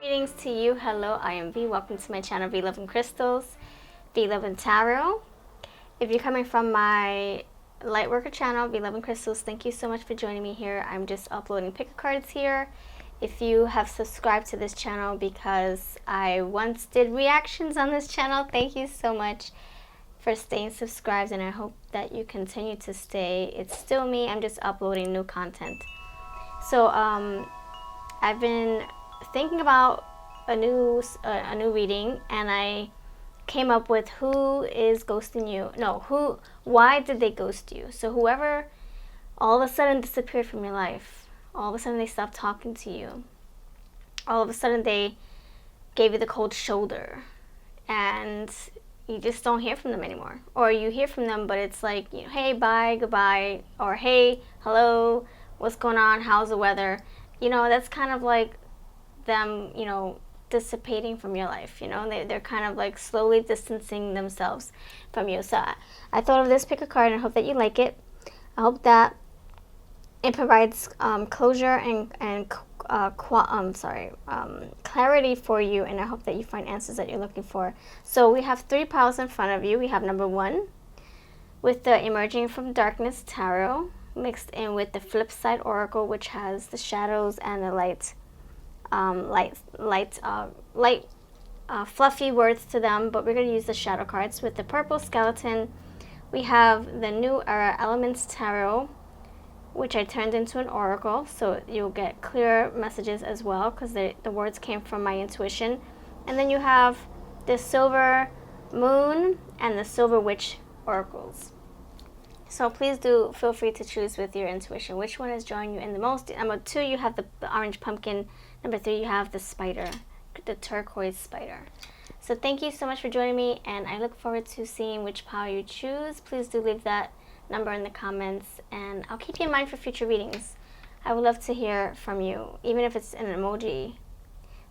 Greetings to you. Hello, I am V. Welcome to my channel, V Love and Crystals, V Love and Tarot. If you're coming from my Lightworker channel, V Love and Crystals, thank you so much for joining me here. I'm just uploading pick cards here. If you have subscribed to this channel because I once did reactions on this channel, thank you so much for staying subscribed, and I hope that you continue to stay. It's still me. I'm just uploading new content. So I've been thinking about a new reading, and I came up with who is ghosting you. No, why did they ghost you? So whoever all of a sudden disappeared from your life, all of a sudden they stopped talking to you, all of a sudden they gave you the cold shoulder, and you just don't hear from them anymore. Or you hear from them, but it's like, you know, hey, bye, goodbye, or hey, hello, what's going on, how's the weather? You know, that's kind of like them, you know, dissipating from your life. You know, they're kind of like slowly distancing themselves from you. So I thought of this pick a card, and I hope that you like it. I hope that it provides closure and clarity for you, and I hope that you find answers that you're looking for. So we have 3 piles in front of you. We have number 1 with the Emerging from Darkness Tarot, mixed in with the Flip Side Oracle, which has the shadows and the light fluffy words to them, but we're going to use the shadow cards. With the purple skeleton, we have the New Era Elements Tarot, which I turned into an oracle, so you'll get clear messages as well, because the words came from my intuition. And then you have the Silver Moon and the Silver Witch oracles. So please do feel free to choose with your intuition which one is drawing you in the most. Number 2, you have the orange pumpkin. Number 3, you have the spider, the turquoise spider. So thank you so much for joining me, and I look forward to seeing which pile you choose. Please do leave that number in the comments, and I'll keep you in mind for future readings. I would love to hear from you, even if it's an emoji.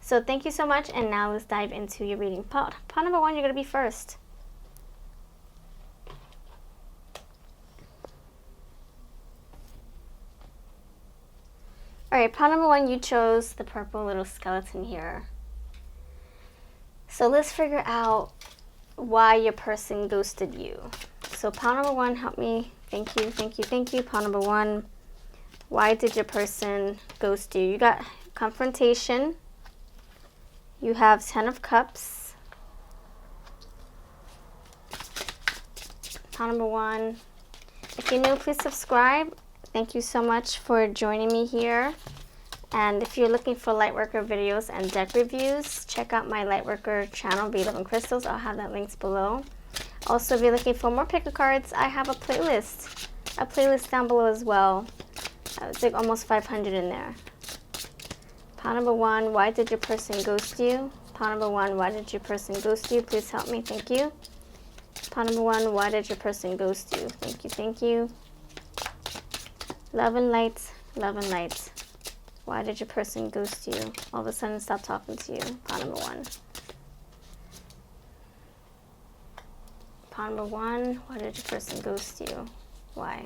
So thank you so much, and now let's dive into your reading. Pile number 1, you're going to be first. Alright, pile number 1, you chose the purple little skeleton here. So let's figure out why your person ghosted you. So pile number 1, help me. Thank you, thank you, thank you. Pile number 1, why did your person ghost you? You got confrontation. You have 10 of Cups. Pile number 1. If you're new, please subscribe. Thank you so much for joining me here. And if you're looking for Lightworker videos and deck reviews, check out my Lightworker channel, V Love and Crystals. I'll have that linked below. Also, if you're looking for more pick cards, I have a playlist down below as well. It's like almost 500 in there. Pile number 1, why did your person ghost you? Pile number 1, why did your person ghost you? Please help me, thank you. Pile number 1, why did your person ghost you? Thank you, thank you. Love and light, love and light. Why did your person ghost you? All of a sudden stop talking to you. Pile number 1. Pile number 1, why did your person ghost you? Why?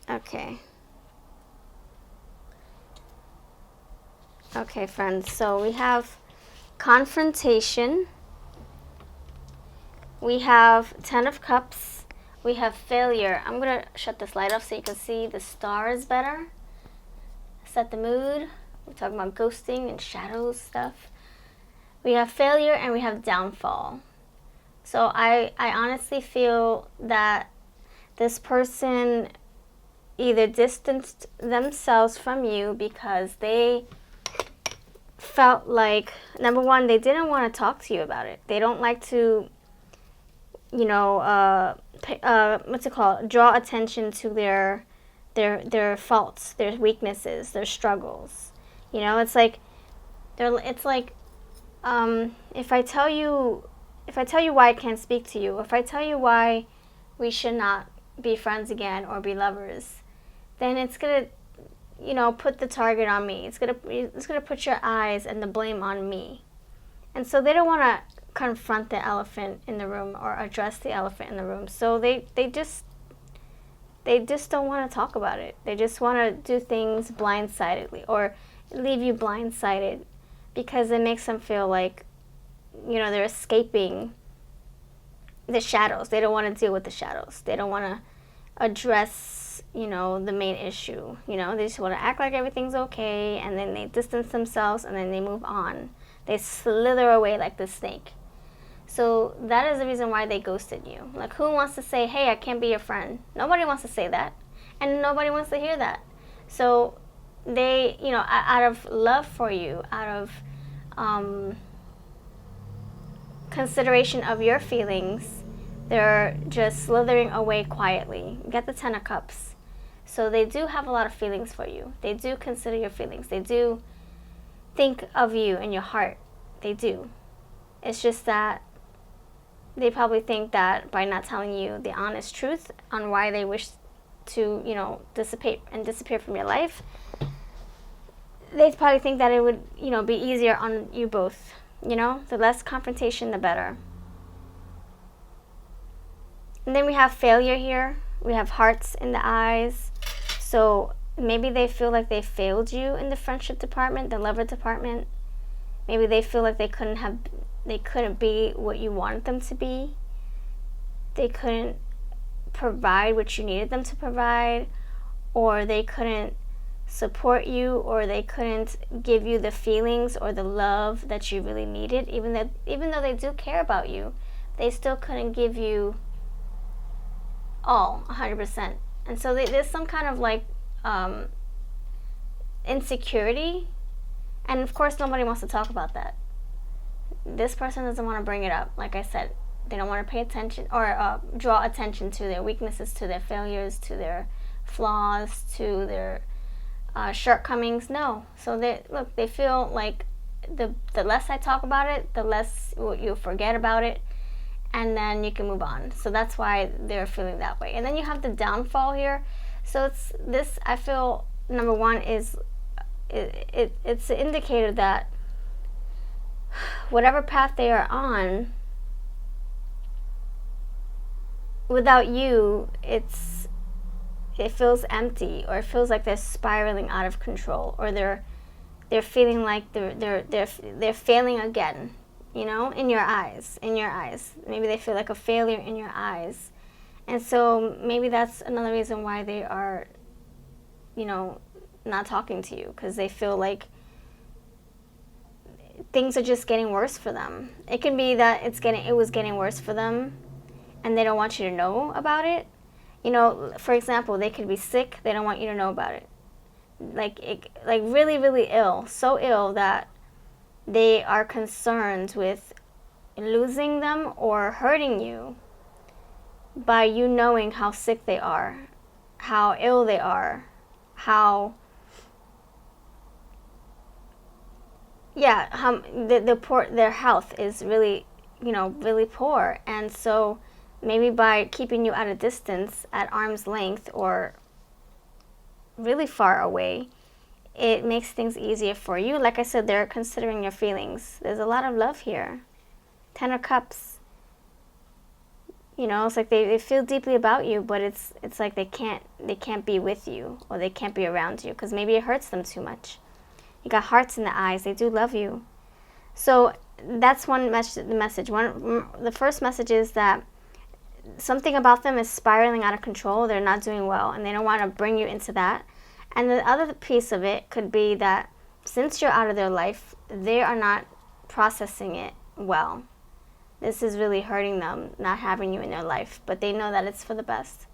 Okay. Okay, friends, so we have confrontation. We have 10 of Cups. We have failure. I'm going to shut this light off so you can see the stars better. Set the mood. We're talking about ghosting and shadows stuff. We have failure and we have downfall. So I honestly feel that this person either distanced themselves from you because they felt like, number 1, they didn't want to talk to you about it. They don't like to, you know, what's it called? Draw attention to their faults, their weaknesses, their struggles. You know, it's like if I tell you why I can't speak to you, if I tell you why we should not be friends again or be lovers, then it's gonna, you know, put the target on me. It's gonna put your eyes and the blame on me. And so they don't want to confront the elephant in the room or address the elephant in the room. So they just they just don't want to talk about it. They just want to do things blindsidedly or leave you blindsided because it makes them feel like, you know, they're escaping the shadows. They don't want to deal with the shadows. They don't want to address, you know, the main issue. You know, they just want to act like everything's okay, and then they distance themselves, and then they move on. They slither away like the snake. So that is the reason why they ghosted you. Like, who wants to say, hey, I can't be your friend? Nobody wants to say that, and nobody wants to hear that. So they, you know, out of love for you, out of consideration of your feelings, they're just slithering away quietly. Get the 10 of Cups. So they do have a lot of feelings for you. They do consider your feelings. They do think of you in your heart. They do. It's just that they probably think that by not telling you the honest truth on why they wish to, you know, dissipate and disappear from your life, they probably think that it would, you know, be easier on you both. You know, the less confrontation, the better. And then we have failure here. We have hearts in the eyes. So maybe they feel like they failed you in the friendship department, the lover department. Maybe they feel like they couldn't be what you wanted them to be. They couldn't provide what you needed them to provide, or they couldn't support you, or they couldn't give you the feelings or the love that you really needed. Even though they do care about you, they still couldn't give you all 100%. And so there's some kind of like insecurity, and of course nobody wants to talk about that. This person doesn't want to bring it up. Like I said, they don't want to pay attention or draw attention to their weaknesses, to their failures, to their flaws, to their shortcomings. No. So they feel like the less I talk about it, the less you'll forget about it, and then you can move on. So that's why they're feeling that way. And then you have the downfall here. So it's this, I feel, number one is it's an indicator that whatever path they are on, without you, it feels empty, or it feels like they're spiraling out of control, or they're feeling like they're failing again, you know, in your eyes. Maybe they feel like a failure in your eyes. And so maybe that's another reason why they are, you know, not talking to you, because they feel like things are just getting worse for them. It can be that it was getting worse for them, and they don't want you to know about it. You know, for example, they could be sick. They don't want you to know about it. Like really, really ill, so ill that they are concerned with losing them or hurting you by you knowing how sick they are, how ill they are, how their health is really, you know, really poor. And so maybe by keeping you at a distance, at arm's length, or really far away, it makes things easier for you. Like I said, they're considering your feelings. There's a lot of love here. 10 of Cups. You know, it's like they feel deeply about you, but it's like they can't be with you, or they can't be around you, because maybe it hurts them too much. You got hearts in the eyes. They do love you. So that's one message. The first message is that something about them is spiraling out of control. They're not doing well, and they don't want to bring you into that. And the other piece of it could be that since you're out of their life, they are not processing it well. This is really hurting them, not having you in their life, but they know that it's for the best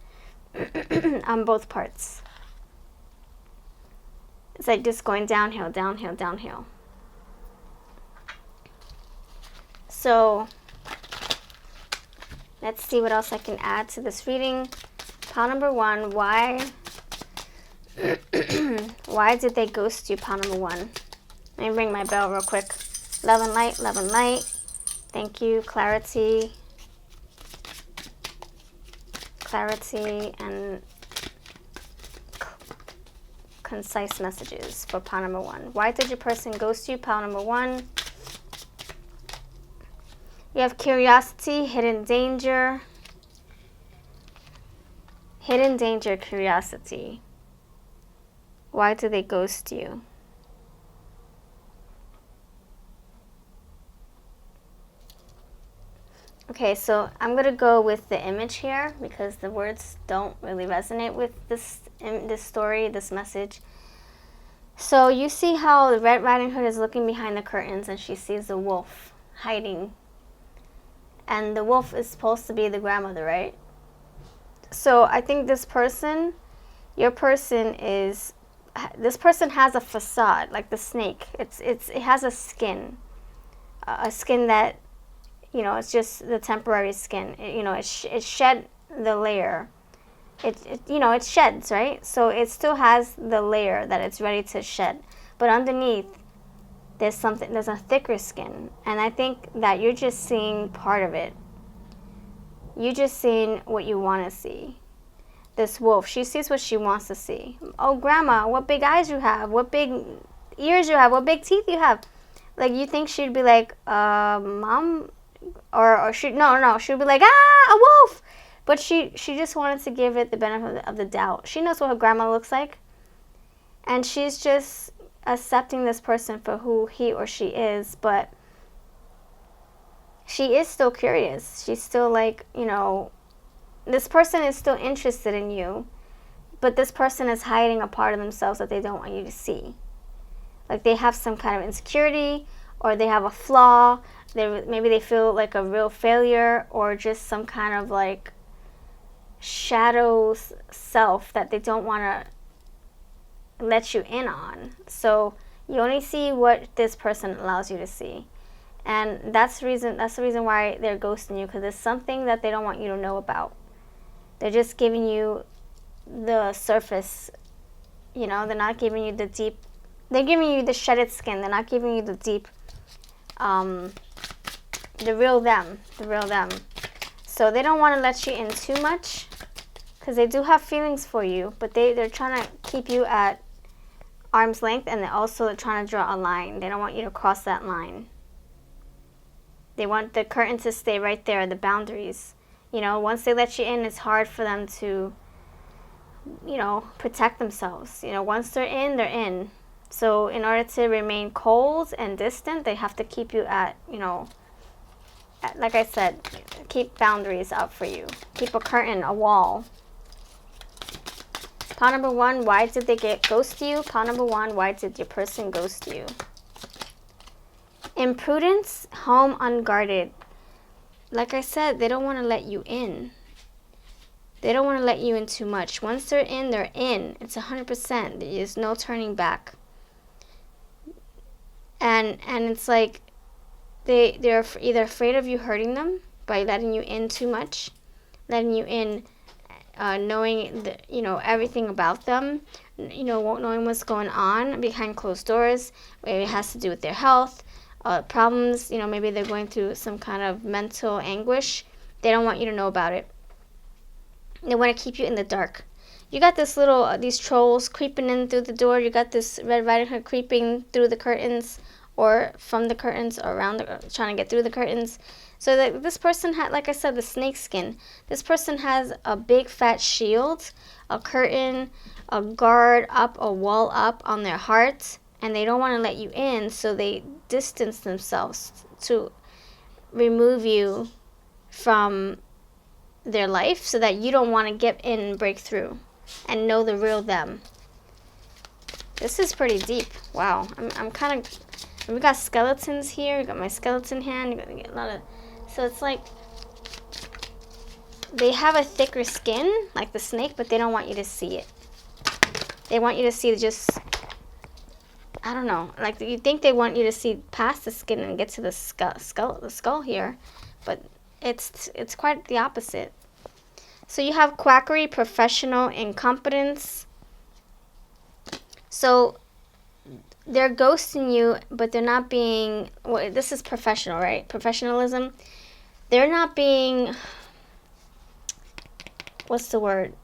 on both parts. It's like just going downhill, downhill, downhill. So let's see what else I can add to this reading. Pile number one, why did they ghost you, pile number one? Let me ring my bell real quick. Love and light, love and light. Thank you. Clarity and concise messages for pile number one. Why did your person ghost you, pile number one? You have curiosity, hidden danger, Hidden danger, curiosity. Why do they ghost you? Okay, so I'm going to go with the image here because the words don't really resonate with this story, this message. So you see how the Red Riding Hood is looking behind the curtains and she sees the wolf hiding. And the wolf is supposed to be the grandmother, right? So I think this person, this person has a facade, like the snake. It has a skin that, you know, it's just the temporary skin. It shed the layer. It sheds, right? So it still has the layer that it's ready to shed. But underneath, there's a thicker skin. And I think that you're just seeing part of it. You're just seeing what you want to see. This wolf, she sees what she wants to see. Oh, grandma, what big eyes you have. What big ears you have. What big teeth you have. Like, you think she'd be like, mom? Or she'd be like, ah, a wolf. But she just wanted to give it the benefit of the doubt. She knows what her grandma looks like. And she's just accepting this person for who he or she is. But she is still curious. She's still like, this person is still interested in you. But this person is hiding a part of themselves that they don't want you to see. Like they have some kind of insecurity, or they have a flaw. Maybe they feel like a real failure, or just some kind of like shadow self that they don't want to let you in on. So you only see what this person allows you to see. And that's the reason why they're ghosting you, because there's something that they don't want you to know about. They're just giving you the surface, they're not giving you the deep. They're giving you the shedded skin. They're not giving you the deep, the real them. So they don't want to let you in too much, because they do have feelings for you, but they're trying to keep you at arm's length, and they're also trying to draw a line. They don't want you to cross that line. They want the curtain to stay right there, the boundaries. Once they let you in, it's hard for them to, protect themselves. Once they're in, they're in. So in order to remain cold and distant, they have to keep you at, like I said, keep boundaries up for you. Keep a curtain, a wall. Pile number 1, why did they ghost you? Pile number 1, why did your person ghost you? Imprudence, home unguarded. Like I said, they don't want to let you in. They don't want to let you in too much. Once they're in, they're in. It's 100%. There's no turning back. And it's like they're either afraid of you hurting them by letting you in too much, letting you in, knowing everything about them, knowing what's going on behind closed doors. Maybe it has to do with their health, problems. Maybe they're going through some kind of mental anguish. They don't want you to know about it. They want to keep you in the dark. You got this these trolls creeping in through the door. You got this Red Riding Hood creeping through the curtains, or from the curtains, or trying to get through the curtains. So that this person had, like I said, the snake skin. This person has a big fat shield, a curtain, a guard up, a wall up on their heart, and they don't want to let you in, so they distance themselves to remove you from their life, so that you don't want to get in and break through and know the real them. This is pretty deep. Wow. I'm kind of... We got skeletons here. We got my skeleton hand. You're going to get a lot of... So it's like... They have a thicker skin, like the snake, but they don't want you to see it. They want you to see just... I don't know. Like, you think they want you to see past the skin and get to the skull here. But it's quite the opposite. So you have quackery, professional, incompetence. So they're ghosting you, but they're not being... Well, this is professional, right? Professionalism. They're not being... What's the word?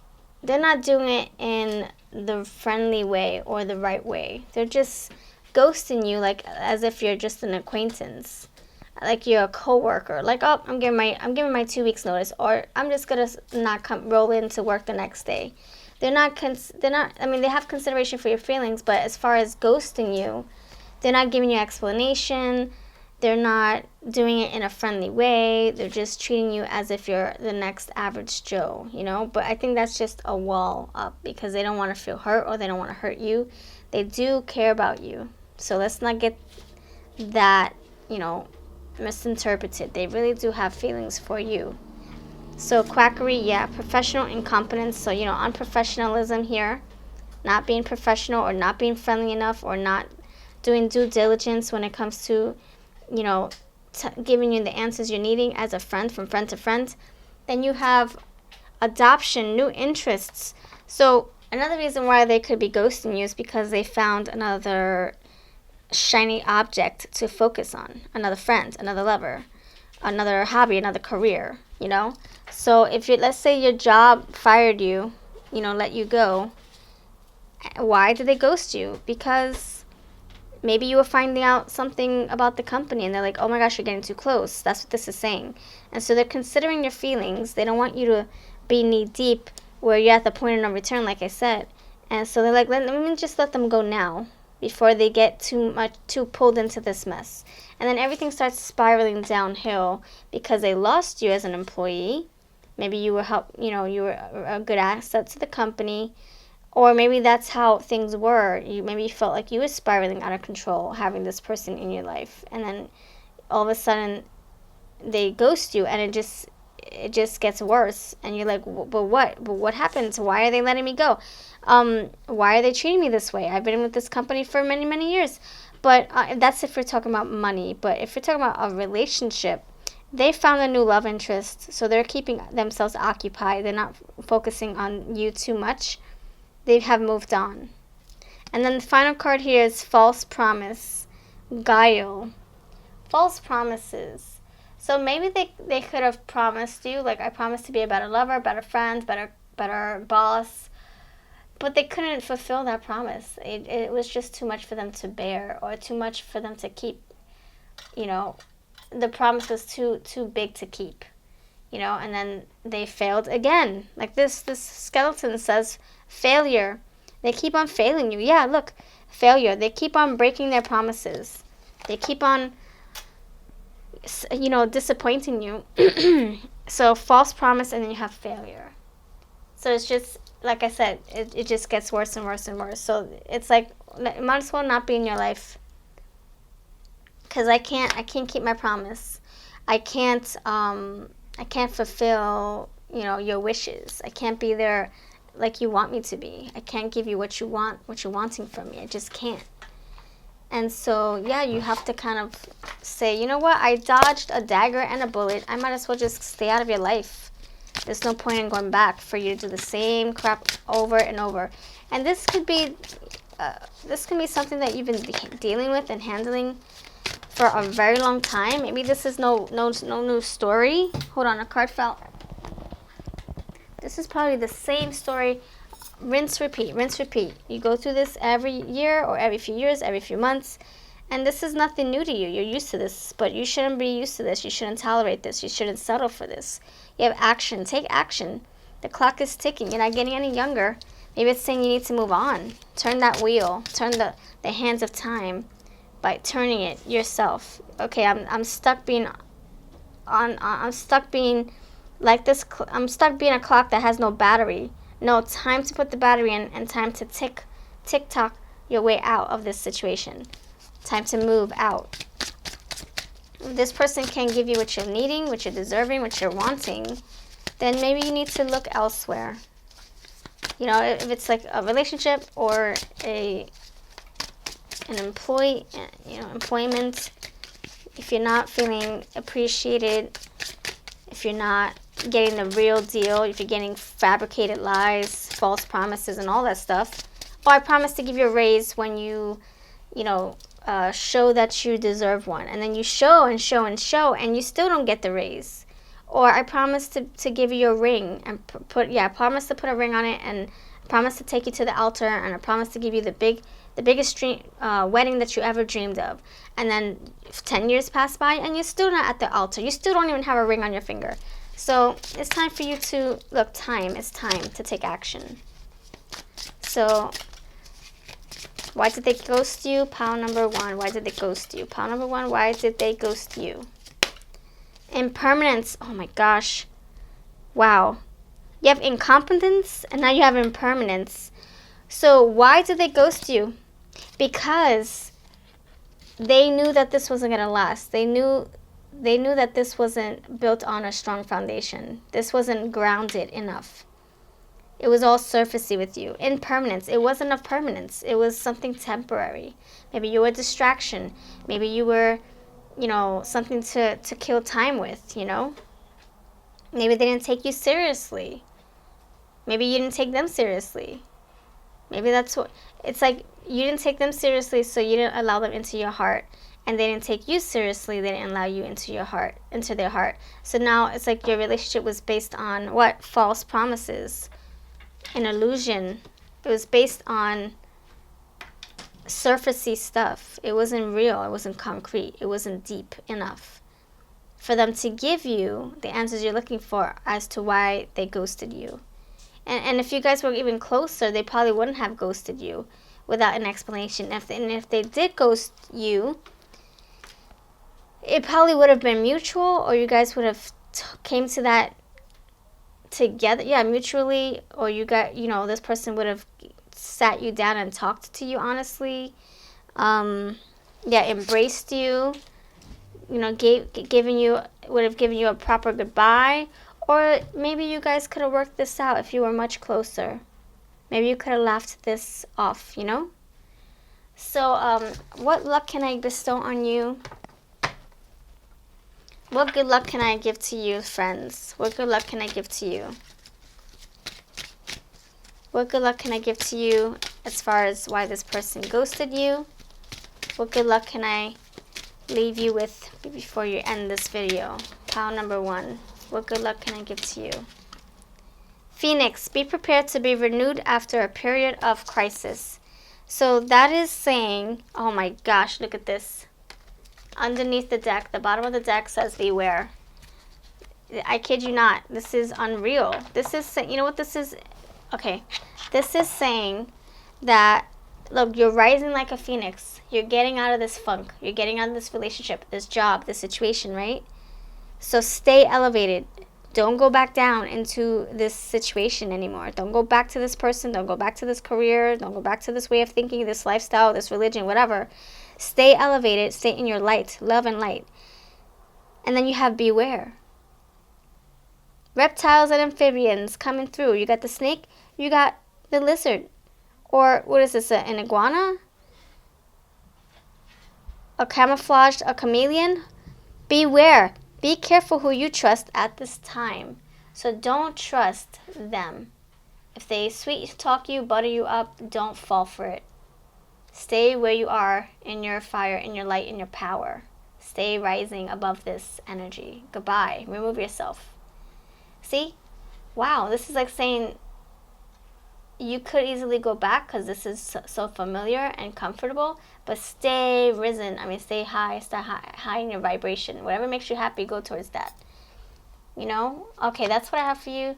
They're not doing it in the friendly way or the right way. They're just ghosting you, like as if you're just an acquaintance. like you're a coworker, like, oh, I'm giving my 2 weeks notice, or I'm just gonna not roll into work the next day. They're not, I mean, they have consideration for your feelings, but as far as ghosting you, they're not giving you explanation. They're not doing it in a friendly way. They're just treating you as if you're the next average Joe, you know? But I think that's just a wall up because they don't want to feel hurt or they don't want to hurt you. They do care about you. So let's not get that, you know, misinterpreted. They really do have feelings for you. So quackery, yeah, professional incompetence. So, you know, unprofessionalism here. Not being professional or not being friendly enough or not doing due diligence when it comes to, you know, giving you the answers you're needing as a friend, from friend to friend. Then you have adoption, new interests. So another reason why they could be ghosting you is because they found another shiny object to focus on, another friend, another lover, another hobby, another career, you know. So if you, let's say your job fired you, you know, let you go, why did they ghost you? Because maybe you were finding out something about the company and they're like, oh my gosh, you're getting too close. That's what this is saying. And so they're considering your feelings. They don't want you to be knee deep where you're at the point of no return, like I said. And so they're like, let me just let them go now before they get too pulled into this mess. And then everything starts spiraling downhill because they lost you as an employee. Maybe you were you were a good asset to the company. Or maybe that's how things were. Maybe you felt like you were spiraling out of control having this person in your life. And then all of a sudden they ghost you and it just gets worse. And you're like, but what? But what happened? Why are they letting me go? Why are they treating me this way? I've been with this company for many, many years. But that's if we're talking about money. But if we're talking about a relationship, they found a new love interest. So they're keeping themselves occupied. They're not focusing on you too much. They have moved on. And then the final card here is false promise, guile, false promises. So maybe they could have promised you, like, I promised to be a better lover, better friend, better boss, but they couldn't fulfill that promise. It was just too much for them to bear, or too much for them to keep. You know, the promise was too big to keep. You know, and then they failed again. Like this skeleton says, failure. They keep on failing you. Yeah, look, failure. They keep on breaking their promises. They keep on, you know, disappointing you. So false promise, and then you have failure. So it's just, like I said, it just gets worse and worse and worse. So it's like, it might as well not be in your life. Because I can't keep my promise. I can't fulfill, you know, your wishes. I can't be there like you want me to be. I can't give you what you want, what you're wanting from me. I just can't. And so, yeah, you have to kind of say, you know what? I dodged a dagger and a bullet. I might as well just stay out of your life. There's no point in going back for you to do the same crap over and over. And this could be something that you've been dealing with and handling for a very long time. Maybe this is no new story. Hold on, a card fell. This is probably the same story. Rinse, repeat, rinse, repeat. You go through this every year or every few years, every few months. And this is nothing new to you. You're used to this, but you shouldn't be used to this. You shouldn't tolerate this. You shouldn't settle for this. You have action. Take action. The clock is ticking. You're not getting any younger. Maybe it's saying you need to move on. Turn that wheel. Turn the hands of time by turning it yourself. Okay, I'm stuck being I'm stuck being like this. I'm stuck being a clock that has no battery. No, time to put the battery in and time to tick-tock your way out of this situation. Time to move out. This person can't give you what you're needing, what you're deserving, what you're wanting. Then maybe you need to look elsewhere. You know, if it's like a relationship or an employment, if you're not feeling appreciated, if you're not getting the real deal, if you're getting fabricated lies, false promises, and all that stuff. Oh, I promised to give you a raise when you show that you deserve one. And then you show and show and show, and you still don't get the raise. Or I promise to give you a ring and I promise to put a ring on it, and I promise to take you to the altar, and I promise to give you the biggest wedding that you ever dreamed of. And then 10 years pass by and you're still not at the altar. You still don't even have a ring on your finger. So it's time for you to, it's time to take action. So why did they ghost you? Pile number 1, why did they ghost you? Pile number 1, why did they ghost you? Impermanence. Oh my gosh. Wow. You have incompetence and now you have impermanence. So why did they ghost you? Because they knew that this wasn't going to last. They knew that this wasn't built on a strong foundation. This wasn't grounded enough. It was all surfacey with you. Impermanence. It wasn't of permanence. It was something temporary. Maybe you were a distraction. Maybe you were, something to kill time with, Maybe they didn't take you seriously. Maybe you didn't take them seriously. Maybe that's what, it's like you didn't take them seriously, so you didn't allow them into your heart. And they didn't take you seriously, they didn't allow you into their heart. So now it's like your relationship was based on what? False promises. An illusion. It was based on surfacey stuff. It wasn't real. It wasn't concrete. It wasn't deep enough for them to give you the answers you're looking for as to why they ghosted you. And if you guys were even closer, they probably wouldn't have ghosted you without an explanation. And if they did ghost you, it probably would have been mutual, or you guys would have came to that together. Yeah, mutually, or you got, this person would have sat you down and talked to you honestly. Embraced you. Would have given you a proper goodbye. Or maybe you guys could have worked this out if you were much closer. Maybe you could have laughed this off, So, what luck can I bestow on you? What good luck can I give to you, friends? What good luck can I give to you? What good luck can I give to you as far as why this person ghosted you? What good luck can I leave you with before you end this video? Pile number 1. What good luck can I give to you? Phoenix, be prepared to be renewed after a period of crisis. So that is saying, oh my gosh, look at this. Underneath the deck, the bottom of the deck says beware. I kid you not. This is unreal. This is, you know what this is? Okay. This is saying that, look, you're rising like a phoenix. You're getting out of this funk. You're getting out of this relationship, this job, this situation, right? So stay elevated. Don't go back down into this situation anymore. Don't go back to this person. Don't go back to this career. Don't go back to this way of thinking, this lifestyle, this religion, whatever. Stay elevated. Stay in your light, love and light. And then you have beware. Reptiles and amphibians coming through. You got the snake. You got the lizard. Or what is this, an iguana? A chameleon? Beware. Be careful who you trust at this time. So don't trust them. If they sweet talk you, butter you up, don't fall for it. Stay where you are in your fire, in your light, in your power. Stay rising above this energy. Goodbye. Remove yourself. See? Wow, this is like saying you could easily go back because this is so familiar and comfortable, but stay risen. Stay high in your vibration. Whatever makes you happy, go towards that. Okay, that's what I have for you.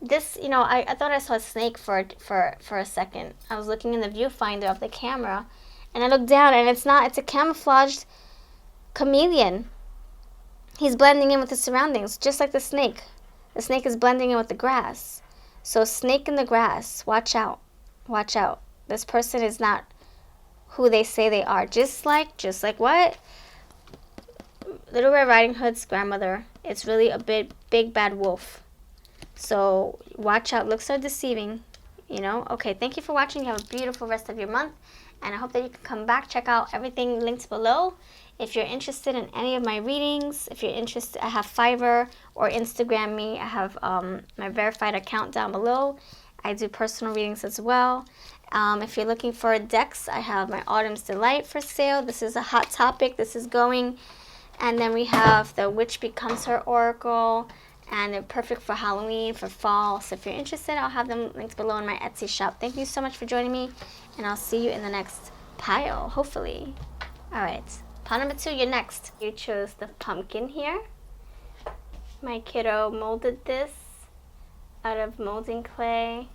This, I thought I saw a snake for a second. I was looking in the viewfinder of the camera, and I looked down, and it's a camouflaged chameleon. He's blending in with the surroundings, just like the snake. The snake is blending in with the grass. So snake in the grass, watch out. Watch out. This person is not who they say they are. Just like what? Little Red Riding Hood's grandmother. It's really a big bad wolf. So watch out. Looks are deceiving. Okay, thank you for watching. Have a beautiful rest of your month. And I hope that you can come back. Check out everything linked below. If you're interested in any of my readings, if you're interested, I have Fiverr or Instagram me. I have my verified account down below. I do personal readings as well. If you're looking for decks, I have my Autumn's Delight for sale. This is a hot topic. This is going. And then we have the Witch Becomes Her Oracle. and they're perfect for Halloween, for fall. So if you're interested, I'll have them linked below in my Etsy shop. Thank you so much for joining me, and I'll see you in the next pile, hopefully. All right, pile number 2, you're next. You chose the pumpkin here. My kiddo molded this out of molding clay.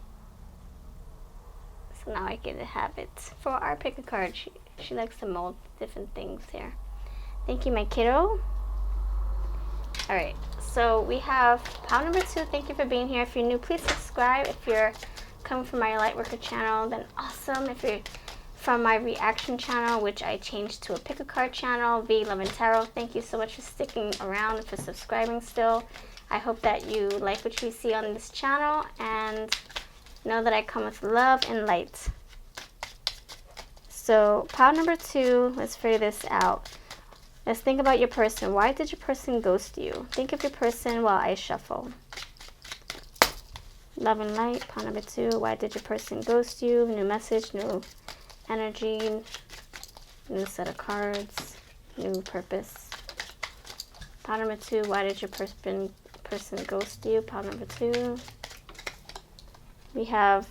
So now I get to have it for our pick a card. She likes to mold different things here. Thank you, my kiddo. All right, so we have pile number 2. Thank you for being here. If you're new, please subscribe. If you're coming from my Lightworker channel, then awesome. If you're from my reaction channel, which I changed to a pick a card channel, V Love and Tarot, thank you so much for sticking around and for subscribing still. I hope that you like what you see on this channel and know that I come with love and light. So pile number 2, let's figure this out. Let's think about your person. Why did your person ghost you? Think of your person while I shuffle. Love and light, pile number 2. Why did your person ghost you? New message, new energy, new set of cards, new purpose. Pile number 2. Why did your person ghost you? Pile number 2. We have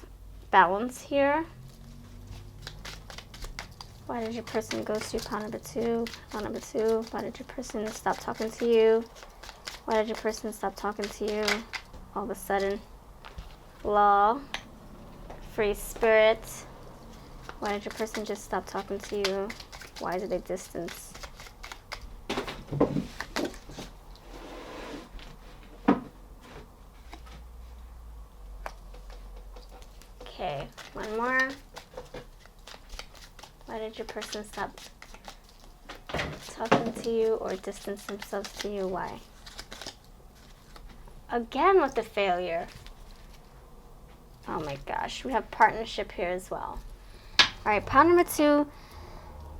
balance here. Why did your person ghost you? Pile number 2. Pile number 2. Why did your person stop talking to you? Why did your person stop talking to you all of a sudden? Law. Free spirit. Why did your person just stop talking to you? Why did they distance? Okay, one more. Why did your person stop talking to you or distance themselves to you? Why? Again with the failure. Oh my gosh, we have partnership here as well. All right, pile number 2.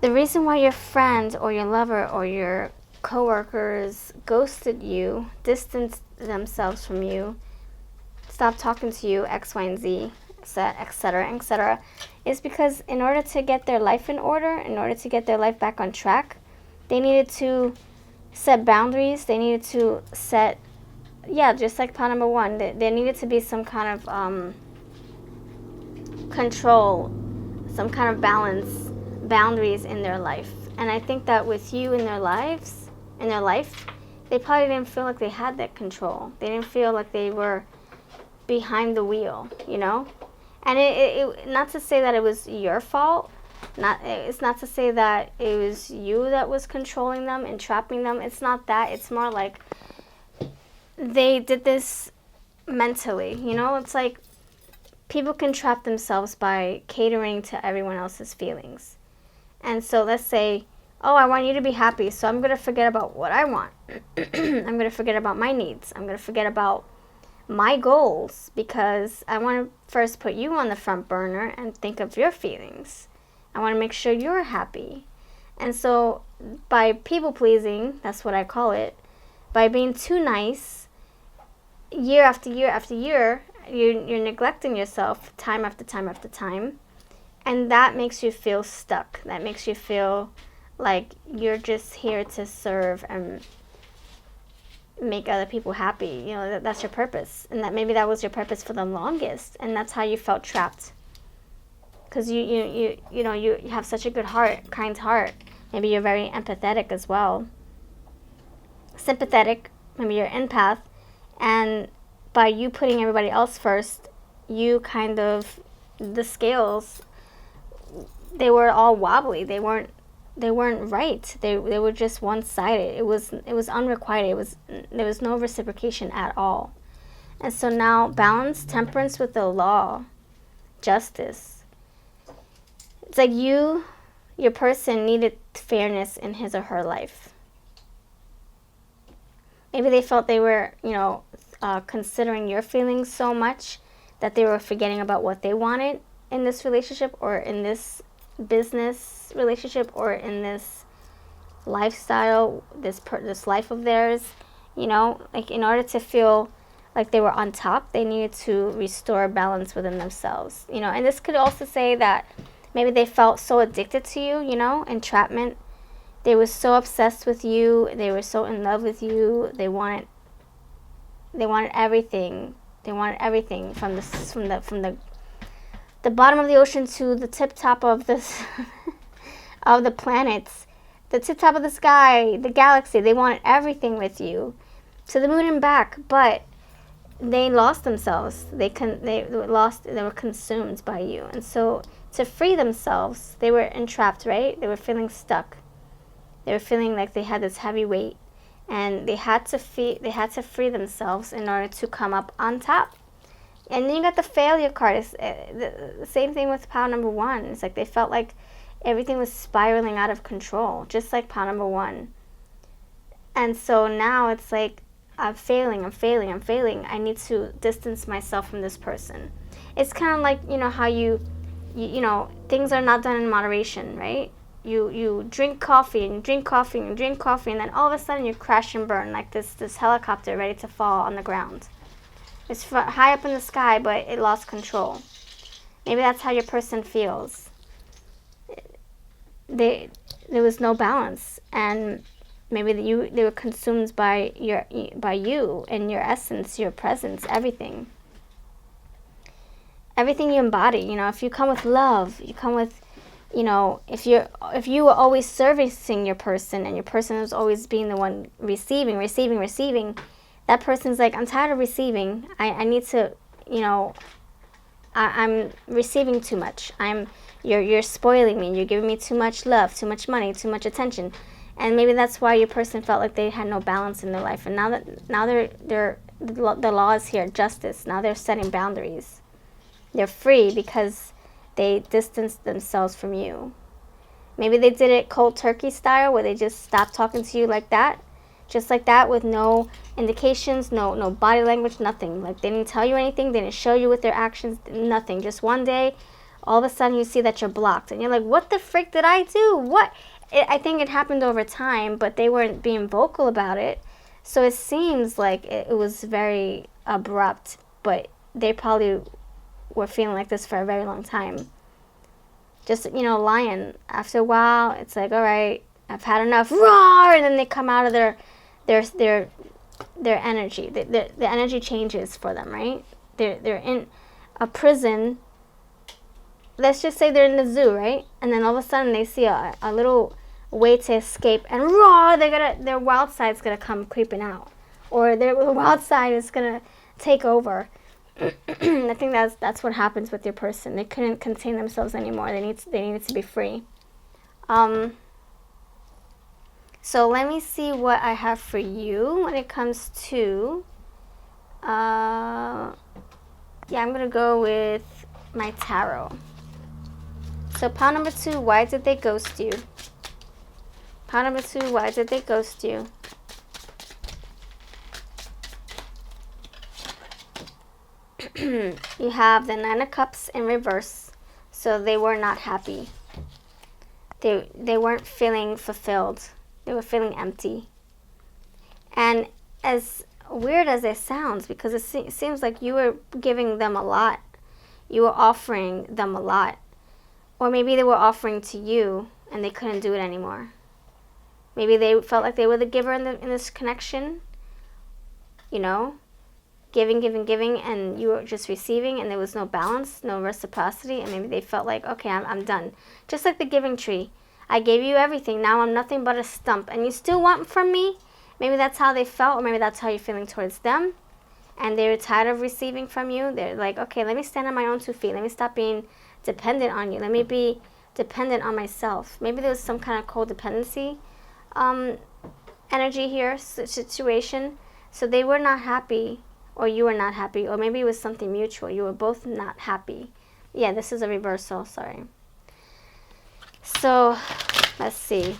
The reason why your friend or your lover or your coworkers ghosted you, distanced themselves from you, stopped talking to you, X, Y, and Z, etc., is because in order to get their life in order, in order to get their life back on track, they needed to set boundaries. They needed to set, just like pile number 1, there needed to be some kind of control, some kind of balance, boundaries in their life. And I think that with you in their life, they probably didn't feel like they had that control. They didn't feel like they were behind the wheel, you know? And it not to say that it was your fault. It's not to say that it was you that was controlling them and trapping them. It's not that. It's more like they did this mentally, you know? It's like people can trap themselves by catering to everyone else's feelings. And so let's say, oh, I want you to be happy, so I'm going to forget about what I want. I'm going to forget about my needs. I'm going to forget about my goals because I want to first put you on the front burner and think of your feelings. I want to make sure you're happy. And so by people pleasing, that's what I call it, by being too nice, year after year after year, you're neglecting yourself time after time after time. And that makes you feel stuck. That makes you feel like you're just here to serve and make other people happy. You know, that's your purpose. And that maybe that was your purpose for the longest. And that's how you felt trapped. Because you have such a good heart, kind heart. Maybe you're very empathetic as well. Sympathetic. Maybe you're empath. And by you putting everybody else first, you kind of, the scales, they were all wobbly. They weren't right. They were just one-sided. It was unrequited. There was no reciprocation at all. And so now balance, temperance with the law, justice. It's like your person needed fairness in his or her life. Maybe they felt they were, considering your feelings so much that they were forgetting about what they wanted in this relationship or in this business relationship or in this lifestyle, this life of theirs. Like in order to feel like they were on top, they needed to restore balance within themselves. And this could also say that maybe they felt so addicted to you, entrapment. They were so obsessed with you. They were so in love with you. They wanted They wanted everything. They wanted everything from the bottom of the ocean to the tip top of this of the planets, the tip top of the sky, the galaxy. They wanted everything with you, to the moon and back. But they lost themselves. They were consumed by you. And so to free themselves, they were entrapped, right? They were feeling stuck. They were feeling like they had this heavy weight, and they had to free themselves in order to come up on top. And then you got the failure card. It's the same thing with pile number 1. It's like they felt like everything was spiraling out of control, just like pile number 1. And so now it's like, I'm failing. I need to distance myself from this person. It's kind of like, you know, how you know, things are not done in moderation, right? You drink coffee and drink coffee and drink coffee, and then all of a sudden you crash and burn like this helicopter ready to fall on the ground. It's high up in the sky, but it lost control. Maybe that's how your person feels. There was no balance, and maybe they were consumed by you and your essence, your presence, everything you embody. You know, if you come with love, you come with, you know, if you were always servicing your person, and your person was always being the one receiving, that person's like, I'm tired of receiving. I need to, you know, I'm receiving too much. You're spoiling me. You're giving me too much love, too much money, too much attention. And maybe that's why your person felt like they had no balance in their life. And now the law is here, justice. Now they're setting boundaries. They're free because they distanced themselves from you. Maybe they did it cold turkey style, where they just stopped talking to you like that, just like that, with no indications, no body language, nothing. Like, they didn't tell you anything, they didn't show you with their actions, nothing. Just one day, all of a sudden you see that you're blocked, and you're like, what the frick did I do? What? I think it happened over time, but they weren't being vocal about it. So it seems like it was very abrupt, but they probably were feeling like this for a very long time. Just, you know, lying. After a while, it's like, all right, I've had enough. Roar! And then they come out of their energy. The energy changes for them, right? They're in a prison. Let's just say they're in the zoo, right? And then all of a sudden they see a little way to escape, and raw, their wild side's gonna come creeping out, or their wild side is gonna take over. I think that's what happens with your person. They couldn't contain themselves anymore. They needed to be free. So let me see what I have for you when it comes to. Yeah, I'm gonna go with my tarot. So pile number 2, why did they ghost you? Pile number 2, why did they ghost you? You have the 9 of Cups in reverse. So they were not happy. They weren't feeling fulfilled. They were feeling empty. And as weird as it sounds, because it seems like you were giving them a lot. You were offering them a lot. Or maybe they were offering to you and they couldn't do it anymore. Maybe they felt like they were the giver in this connection. You know? Giving, and you were just receiving, and there was no balance, no reciprocity, and maybe they felt like, okay, I'm done. Just like the giving tree. I gave you everything, now I'm nothing but a stump, and you still want from me? Maybe that's how they felt, or maybe that's how you're feeling towards them, and they were tired of receiving from you. They're like, okay, let me stand on my own 2 feet. Let me stop being dependent on you. Let me be dependent on myself. Maybe there was some kind of codependency energy here, situation. So they were not happy, or you were not happy, or maybe it was something mutual. You were both not happy. Yeah, this is a reversal, sorry. So, let's see.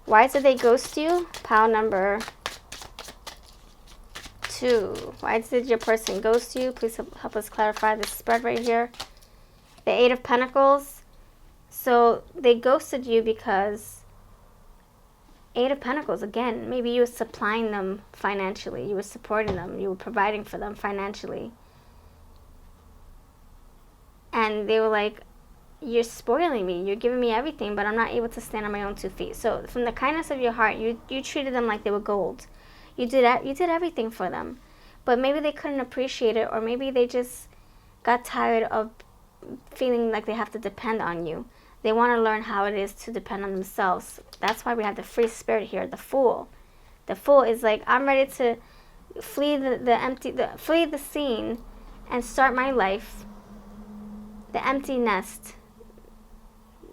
Why did they ghost you? Pile number 2. Why did your person ghost you? Please help us clarify this spread right here. The 8 of Pentacles. So, they ghosted you because 8 of Pentacles, again, maybe you were supplying them financially. You were supporting them. You were providing for them financially. And they were like, you're spoiling me. You're giving me everything, but I'm not able to stand on my own 2 feet. So from the kindness of your heart, you treated them like they were gold. You did everything for them. but maybe they couldn't appreciate it, or maybe they just got tired of feeling like they have to depend on you. They want to learn how it is to depend on themselves. That's why we have the free spirit here, the Fool. The Fool is like, I'm ready to flee flee the scene and start my life. The empty nest.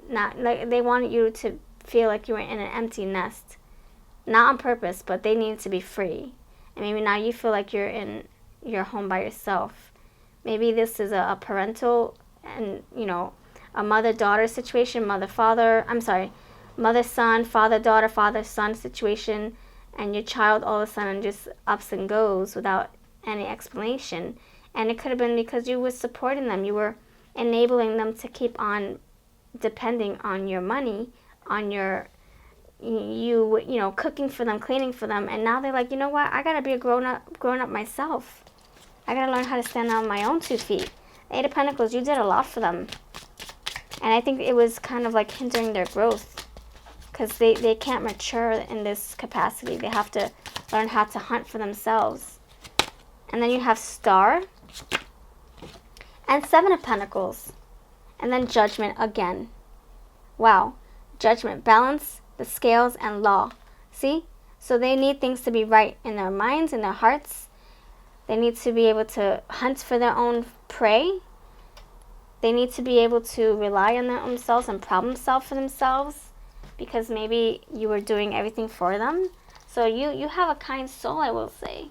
Not like they wanted you to feel like you were in an empty nest. Not on purpose, but they need to be free. And maybe now you feel like you're in your home by yourself. Maybe this is a parental and, you know, a mother-daughter situation, mother-son, father-daughter, father-son situation, and your child all of a sudden just ups and goes without any explanation. And it could have been because you were supporting them. You were enabling them to keep on depending on your money, on your, you know, cooking for them, cleaning for them. And now they're like, you know what? I got to be a grown up myself. I got to learn how to stand on my own 2 feet. Eight of Pentacles, you did a lot for them. And I think it was kind of like hindering their growth because they can't mature in this capacity. They have to learn how to hunt for themselves. And then you have Star and 7 of Pentacles. And then Judgment again. Wow. Judgment, balance, the scales, and law. See? So they need things to be right in their minds, in their hearts. They need to be able to hunt for their own prey. They need to be able to rely on their own selves and problem solve for themselves because maybe you were doing everything for them. So you have a kind soul, I will say.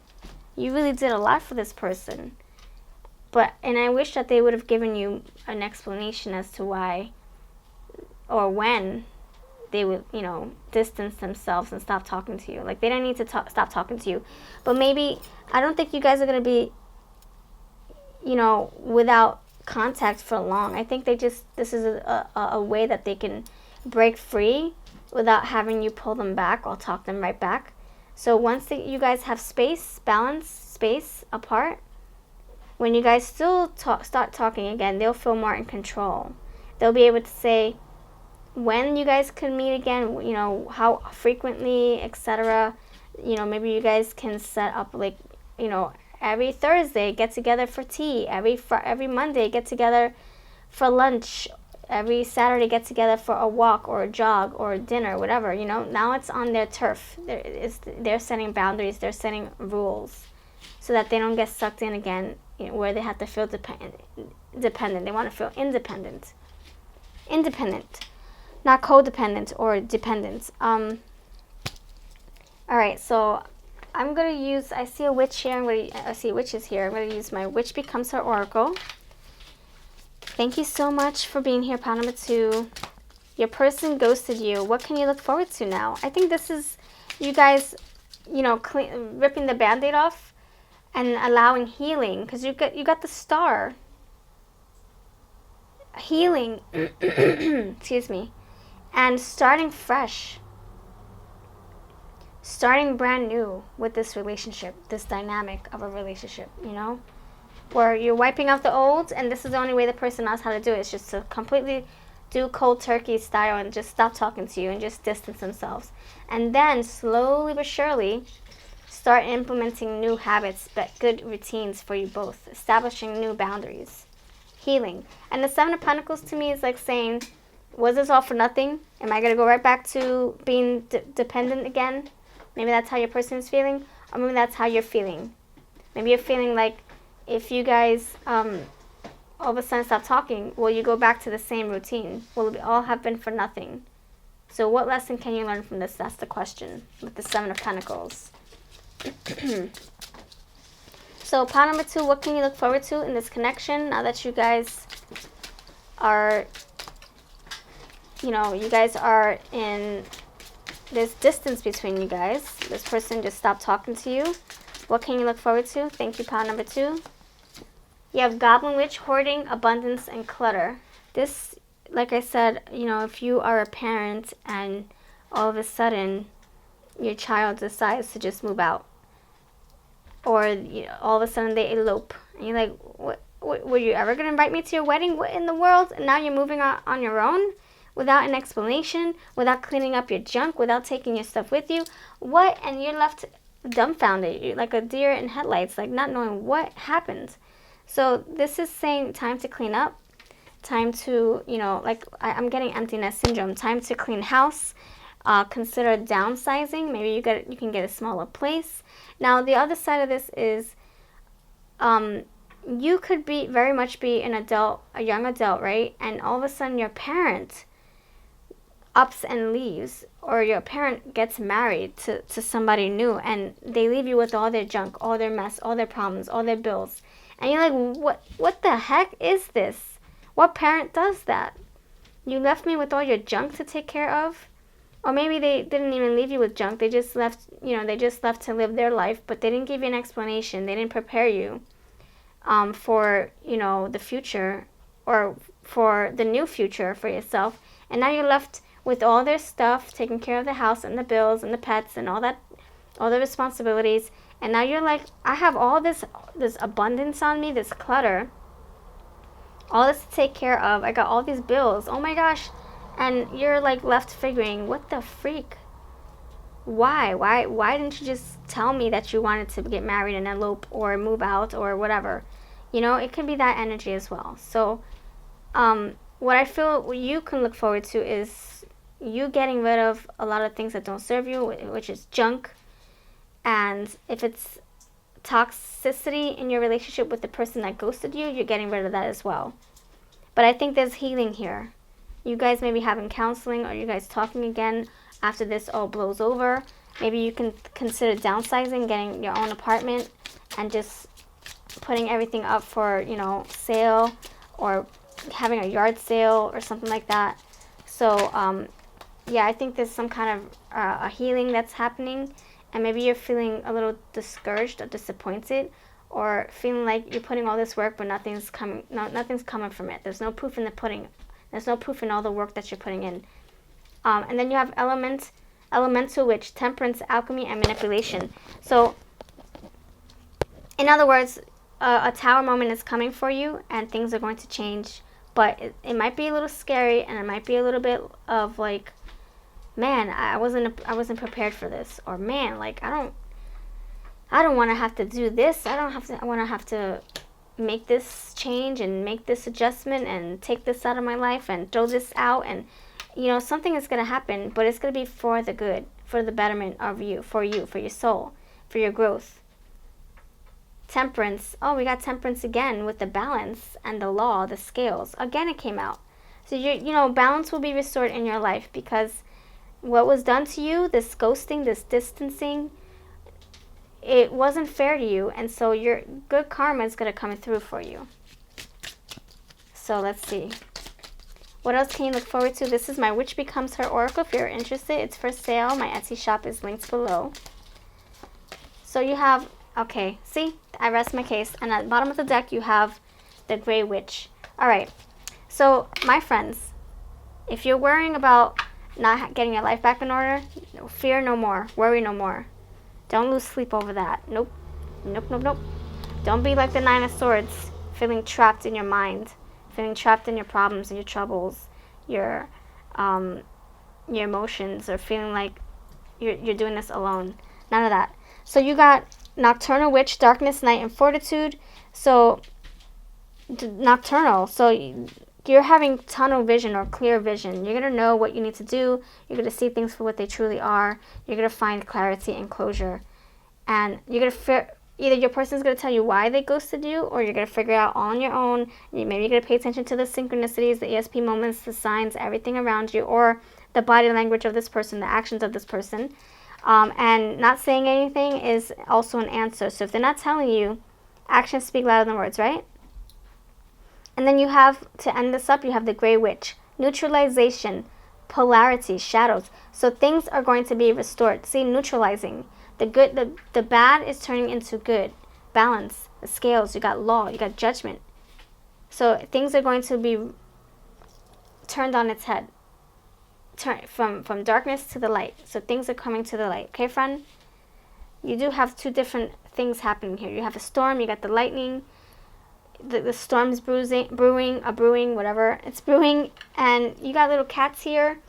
You really did a lot for this person. And I wish that they would have given you an explanation as to why or when they would, you know, distance themselves and stop talking to you. Like, they don't need to stop talking to you. But maybe, I don't think you guys are going to be, you know, without contact for long. I think this is a way that they can break free without having you pull them back or talk them right back. So once you guys have space, balance, space apart, when you guys still start talking again, they'll feel more in control. They'll be able to say when you guys can meet again, you know, how frequently, etc. You know, maybe you guys can set up, like, you know, every Thursday get together for tea, every Monday get together for lunch, every Saturday get together for a walk or a jog or a dinner, whatever, you know. Now it's on their turf. They're setting boundaries, they're setting rules so that they don't get sucked in again, you know, where they have to feel dependent. They want to feel independent, not codependent or dependent. All right, so I'm going to use, I see a witch here, I see witches here. I'm going to use my Witch Becomes Her Oracle. Thank you so much for being here, pile number 2. Your person ghosted you. What can you look forward to now? I think this is you guys, you know, ripping the Band-Aid off and allowing healing, because you got the Star. Healing, excuse me, and starting fresh. Starting brand new with this relationship, this dynamic of a relationship, you know, where you're wiping out the old, and this is the only way the person knows how to do it. It's just to completely do cold turkey style and just stop talking to you and just distance themselves. And then slowly but surely start implementing new habits, but good routines for you both, establishing new boundaries, healing. And the 7 of Pentacles to me is like saying, was this all for nothing? Am I going to go right back to being dependent again? Maybe that's how your person is feeling, or maybe that's how you're feeling. Maybe you're feeling like if you guys all of a sudden stop talking, will you go back to the same routine? Will it all have been for nothing? So what lesson can you learn from this? That's the question with the 7 of Pentacles. So pile number 2, what can you look forward to in this connection now that you guys are, you know, you guys are in this distance between you guys. This person just stopped talking to you. What can you look forward to? Thank you, pile number 2. You have Goblin Witch, hoarding, abundance, and clutter. This, like I said, you know, if you are a parent and all of a sudden your child decides to just move out, or you know, all of a sudden they elope, and you're like, what, were you ever going to invite me to your wedding? What in the world? And now you're moving on your own? Without an explanation, without cleaning up your junk, without taking your stuff with you. What? And you're left dumbfounded, like a deer in headlights, like not knowing what happened. So this is saying time to clean up, time to, like I'm getting empty nest syndrome, time to clean house, consider downsizing. Maybe you can get a smaller place. Now the other side of this is you could be very much be an adult, a young adult, right? And all of a sudden your parent ups and leaves, or your parent gets married to somebody new, and they leave you with all their junk, all their mess, all their problems, all their bills. And you're like, what the heck is this? What parent does that? You left me with all your junk to take care of? Or maybe they didn't even leave you with junk. They just left, they just left to live their life, but they didn't give you an explanation. They didn't prepare you for, the future, or for the new future for yourself. And now you're left with all their stuff, taking care of the house and the bills and the pets and all that, all the responsibilities. And now you're like, I have all this abundance on me, this clutter, all this to take care of. I got all these bills. Oh my gosh. And you're like left figuring, what the freak? Why didn't you just tell me that you wanted to get married and elope or move out or whatever? It could be that energy as well. So what I feel you can look forward to is you getting rid of a lot of things that don't serve you, which is junk. And if it's toxicity in your relationship with the person that ghosted you, you're getting rid of that as well. But I think there's healing here. You guys may be having counseling, or you guys talking again after this all blows over. Maybe you can consider downsizing, getting your own apartment, and just putting everything up for, sale, or having a yard sale or something like that. So, yeah, I think there's some kind of a healing that's happening, and maybe you're feeling a little discouraged or disappointed, or feeling like you're putting all this work but nothing's coming from it. There's no proof in the pudding. There's no proof in all the work that you're putting in. And then you have elemental witch, temperance, alchemy, and manipulation. So, in other words, a tower moment is coming for you, and things are going to change. But it might be a little scary, and it might be a little bit of like, man, I wasn't prepared for this, or man, like I don't want to have to do this. I want to have to make this change and make this adjustment and take this out of my life and throw this out, and something is going to happen, but it's going to be for the good, for the betterment of you, for your soul, for your growth. Temperance. Oh, we got temperance again with the balance and the law, the scales. Again, it came out. So balance will be restored in your life, because what was done to you, this ghosting, this distancing, it wasn't fair to you, and so your good karma is going to come through for you. So let's see. What else can you look forward to? This is my Witch Becomes Her Oracle. If you're interested, it's for sale. My Etsy shop is linked below. So you have, okay, see, I rest my case. And at the bottom of the deck, you have the Grey Witch. All right, so my friends, if you're worrying about not getting your life back in order, fear no more, worry no more. Don't lose sleep over that. Nope. Don't be like the Nine of Swords, feeling trapped in your mind, feeling trapped in your problems and your troubles, your emotions, or feeling like you're doing this alone. None of that. So you got Nocturnal Witch, Darkness, Night, and Fortitude. So nocturnal. So you're having tunnel vision or clear vision. You're going to know what you need to do. You're going to see things for what they truly are. You're going to find clarity and closure. And you're going to either your person's going to tell you why they ghosted you, or you're going to figure out all on your own. Maybe you're going to pay attention to the synchronicities, the ESP moments, the signs, everything around you, or the body language of this person, the actions of this person. And not saying anything is also an answer. So if they're not telling you, actions speak louder than words, right? And then you have, to end this up, you have the Grey Witch. Neutralization, polarity, shadows. So things are going to be restored. See, neutralizing. The good, the bad is turning into good. Balance, the scales, you got law, you got judgment. So things are going to be turned on its head. Turn from darkness to the light. So things are coming to the light. Okay, friend? You do have two different things happening here. You have a storm, you got the lightning. The storm's brewing, whatever. It's brewing, and you got little cats here,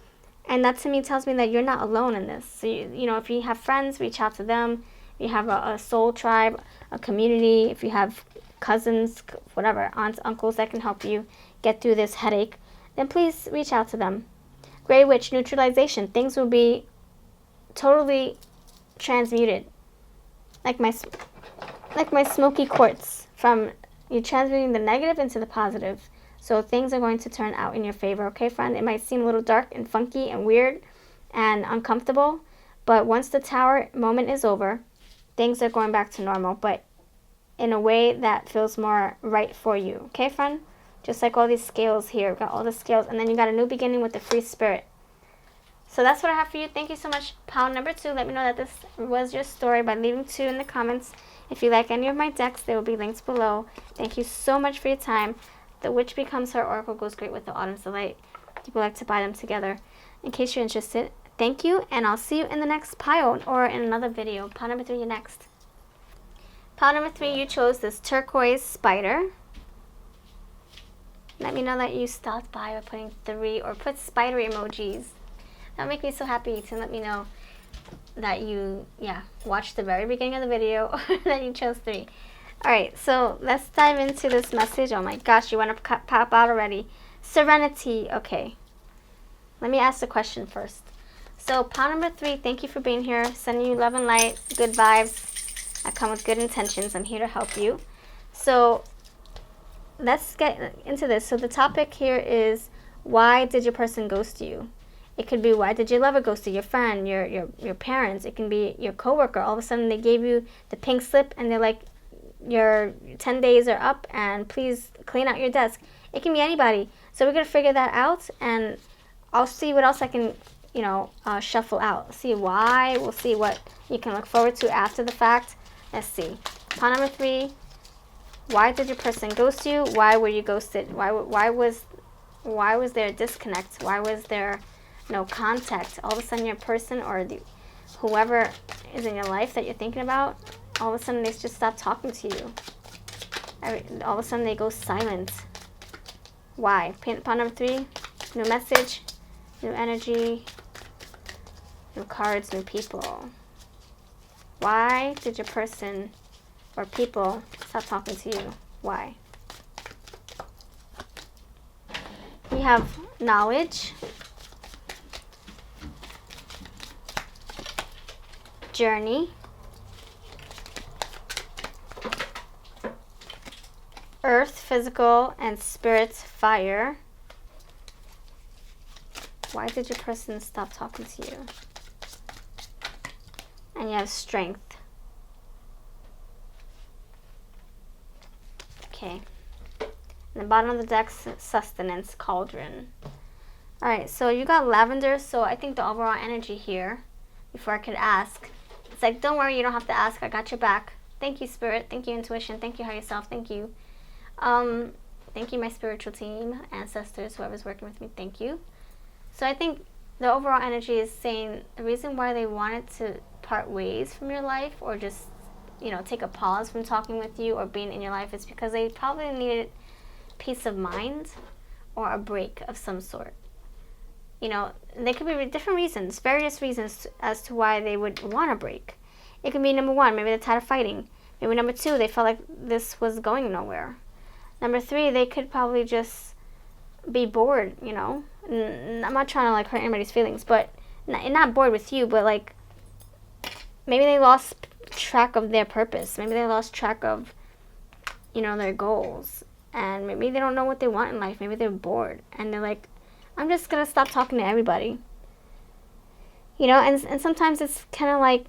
and that to me tells me that you're not alone in this. So, if you have friends, reach out to them. you have a soul tribe, a community, if you have cousins, whatever, aunts, uncles that can help you get through this headache, then please reach out to them. Grey Witch, neutralization. Things will be totally transmuted. Like my smoky quartz. From you transmuting the negative into the positive. So things are going to turn out in your favor, okay, friend? It might seem a little dark and funky and weird and uncomfortable, but once the tower moment is over, things are going back to normal, but in a way that feels more right for you, okay, friend? Just like all these scales here. We've got all the scales, and then you got a new beginning with the free spirit. So that's what I have for you. Thank you so much. Pile number 2. Let me know that this was your story by leaving 2 in the comments. If you like any of my decks, they will be linked below. Thank you so much for your time. The Witch Becomes Her Oracle goes great with the Autumn's Delight. People like to buy them together. In case you're interested, thank you, and I'll see you in the next pile or in another video. Pile number 3, you're next. Pile number 3, you chose this turquoise spider. Let me know that you stopped by putting 3 or put spider emojis. That would make me so happy to let me know that you, watched the very beginning of the video or that you chose 3. Alright, so let's dive into this message. Oh my gosh, you want to pop out already. Serenity. Okay. Let me ask the question first. So, pile number 3, thank you for being here. Sending you love and light, good vibes. I come with good intentions. I'm here to help you. So, let's get into this. So, the topic here is, why did your person ghost you? It could be, why did your lover ghost you? Your friend, your parents. It can be your coworker. All of a sudden, they gave you the pink slip, and they're like, your 10 days are up, and please clean out your desk. It can be anybody. So we're going to figure that out, and I'll see what else I can, shuffle out. See why. We'll see what you can look forward to after the fact. Let's see. Pile number 3. Why did your person ghost you? Why were you ghosted? Why was there a disconnect? Why was there no contact? All of a sudden, your person or whoever is in your life that you're thinking about, all of a sudden they just stop talking to you. All of a sudden they go silent. Why? Pile number 3. New message, new energy, new cards, new people. Why did your person or people stop talking to you? Why? We have knowledge, journey, earth, physical, and spirit, fire. Why did your person stop talking to you? And you have strength. Okay. And the bottom of the deck, sustenance, cauldron. Alright, so you got lavender, so I think the overall energy here, before I could ask, it's like, don't worry, you don't have to ask, I got your back. Thank you, Spirit. Thank you, Intuition. Thank you, Higher Self. Thank you. Thank you, my spiritual team, ancestors, whoever's working with me. Thank you. So I think the overall energy is saying the reason why they wanted to part ways from your life, or just, take a pause from talking with you or being in your life, is because they probably needed peace of mind or a break of some sort. There could be different reasons, various reasons as to why they would want a break. It could be number 1, maybe they're tired of fighting. Maybe number 2, they felt like this was going nowhere. Number 3, they could probably just be bored, I'm not trying to hurt anybody's feelings, but not bored with you, but maybe they lost track of their purpose. Maybe they lost track of, their goals, and maybe they don't know what they want in life. Maybe they're bored, and they're like, I'm just gonna stop talking to everybody. And sometimes it's kind of like,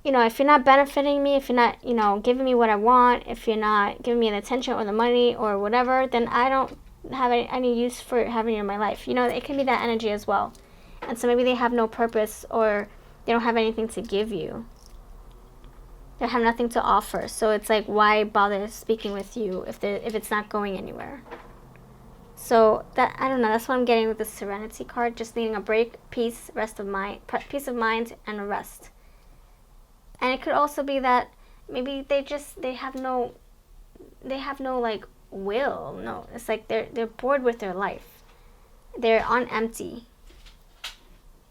if you're not benefiting me, if you're not, giving me what I want, if you're not giving me the attention or the money or whatever, then I don't have any use for having you in my life. It can be that energy as well. And so maybe they have no purpose, or they don't have anything to give you. They have nothing to offer. So it's like, why bother speaking with you if it's not going anywhere? So that, I don't know, that's what I'm getting with the Serenity card. Just needing a break, peace, peace of mind, and a rest. And it could also be that maybe they have no will. No, it's like they're bored with their life. They're on empty.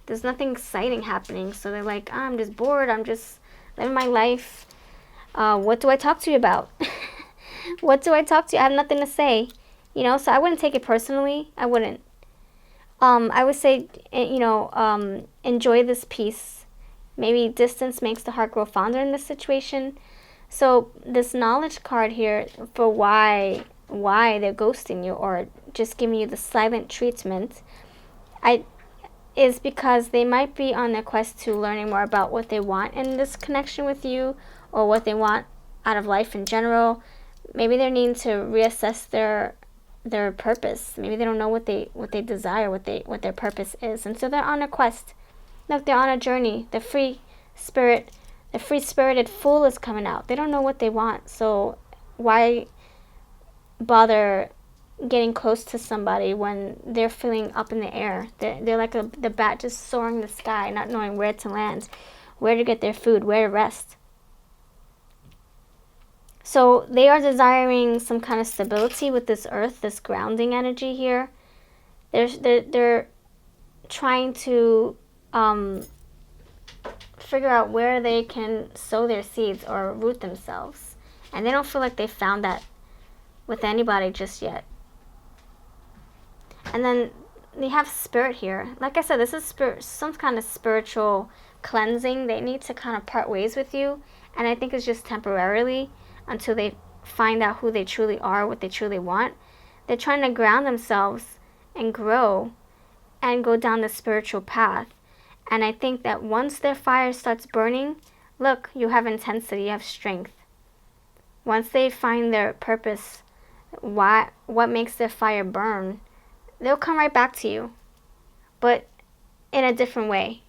There's nothing exciting happening, so they're like, I'm just bored. I'm just living my life. What do I talk to you about? What do I talk to you? I have nothing to say, you know, so I wouldn't take it personally. I wouldn't. I would say, you know, enjoy this peace. Maybe distance makes the heart grow fonder in this situation. So this knowledge card here for why they're ghosting you or just giving you the silent treatment, is because they might be on their quest to learning more about what they want in this connection with you, or what they want out of life in general. Maybe they're needing to reassess their purpose. Maybe they don't know what they desire, what their purpose is, and so they're on a quest. Look, they're on a journey. The free-spirited fool is coming out. They don't know what they want, so why bother getting close to somebody when they're feeling up in the air? They're like the bat just soaring in the sky, not knowing where to land, where to get their food, where to rest. So they are desiring some kind of stability with this earth, this grounding energy here. They're trying to figure out where they can sow their seeds or root themselves. And they don't feel like they found that with anybody just yet. And then they have spirit here. Like I said, this is some kind of spiritual cleansing. They need to kind of part ways with you. And I think it's just temporarily until they find out who they truly are, what they truly want. They're trying to ground themselves and grow and go down the spiritual path. And I think that once their fire starts burning, look, you have intensity, you have strength. Once they find their purpose, what makes their fire burn, they'll come right back to you, but in a different way.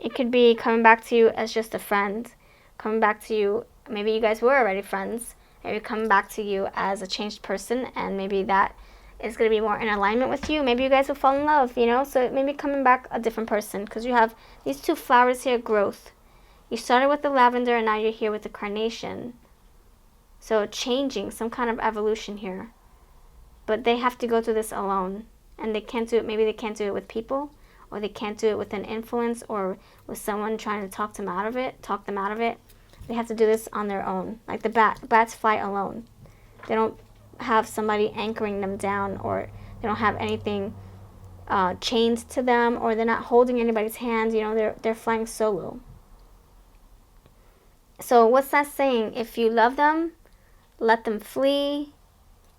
It could be coming back to you as just a friend, coming back to you, maybe you guys were already friends, maybe coming back to you as a changed person, and maybe that is going to be more in alignment with you. Maybe you guys will fall in love, you know, so maybe coming back a different person, because you have these two flowers here, growth. You started with the lavender, and now you're here with the carnation. So changing, some kind of evolution here. But they have to go through this alone, and they can't do it. Maybe they can't do it with people, or they can't do it with an influence or with someone trying to talk them out of it. They have to do this on their own. Like the bats fly alone. They don't have somebody anchoring them down, or they don't have anything chained to them, or they're not holding anybody's hands. You know, they're flying solo. So what's that saying? If you love them, let them flee.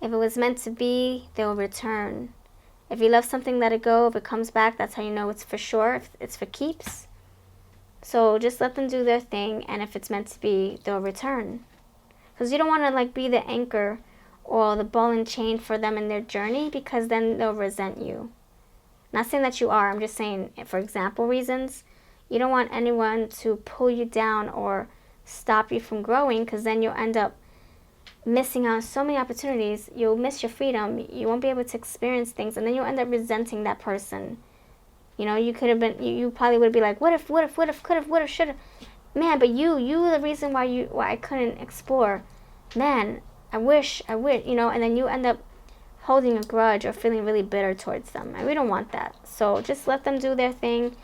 If it was meant to be, they will return. If you love something, let it go. If it comes back, that's how you know it's for sure. If it's for keeps. So just let them do their thing, and if it's meant to be, they'll return. Because you don't want to like be the anchor or the ball and chain for them in their journey, because then they'll resent you. Not saying that you are. I'm just saying, for example reasons, you don't want anyone to pull you down or stop you from growing, because then you'll end up missing out on so many opportunities. You'll miss your freedom. You won't be able to experience things, and then you'll end up resenting that person. You know, you could have been, you probably would be like, what if, could have, should have. Man, but you the reason why I couldn't explore. Man, I wish, you know, and then you end up holding a grudge or feeling really bitter towards them. And we don't want that. So just let them do their thing.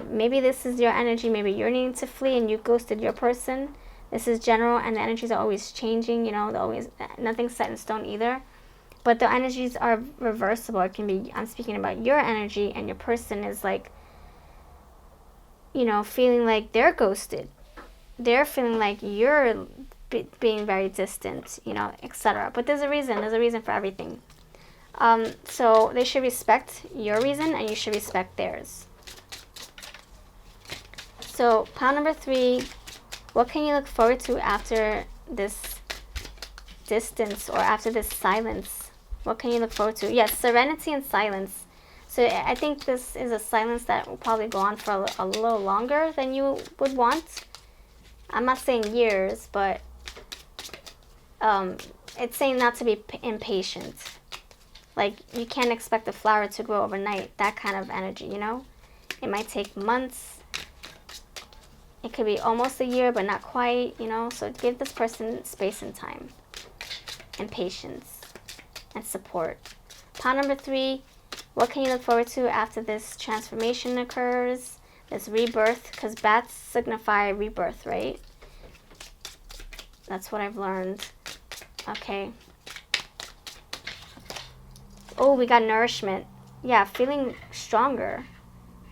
Maybe this is your energy. Maybe you're needing to flee and you ghosted your person. This is general, and the energies are always changing, you know, nothing's set in stone either. But the energies are reversible. It can be, I'm speaking about your energy, and your person is like, you know, feeling like they're ghosted. They're feeling like you're being very distant, you know, etc. But there's a reason for everything. So they should respect your reason, and you should respect theirs. So pile number 3, what can you look forward to after this distance or after this silence? What can you look forward to? Yes, serenity and silence. So I think this is a silence that will probably go on for a little longer than you would want. I'm not saying years, but it's saying not to be impatient. Like, you can't expect a flower to grow overnight. That kind of energy, you know? It might take months. It could be almost a year, but not quite, you know? So give this person space and time and patience and support. Pile number 3, what can you look forward to after this transformation occurs? This rebirth, because bats signify rebirth, right? That's what I've learned. Okay. Oh, we got nourishment. Yeah, feeling stronger,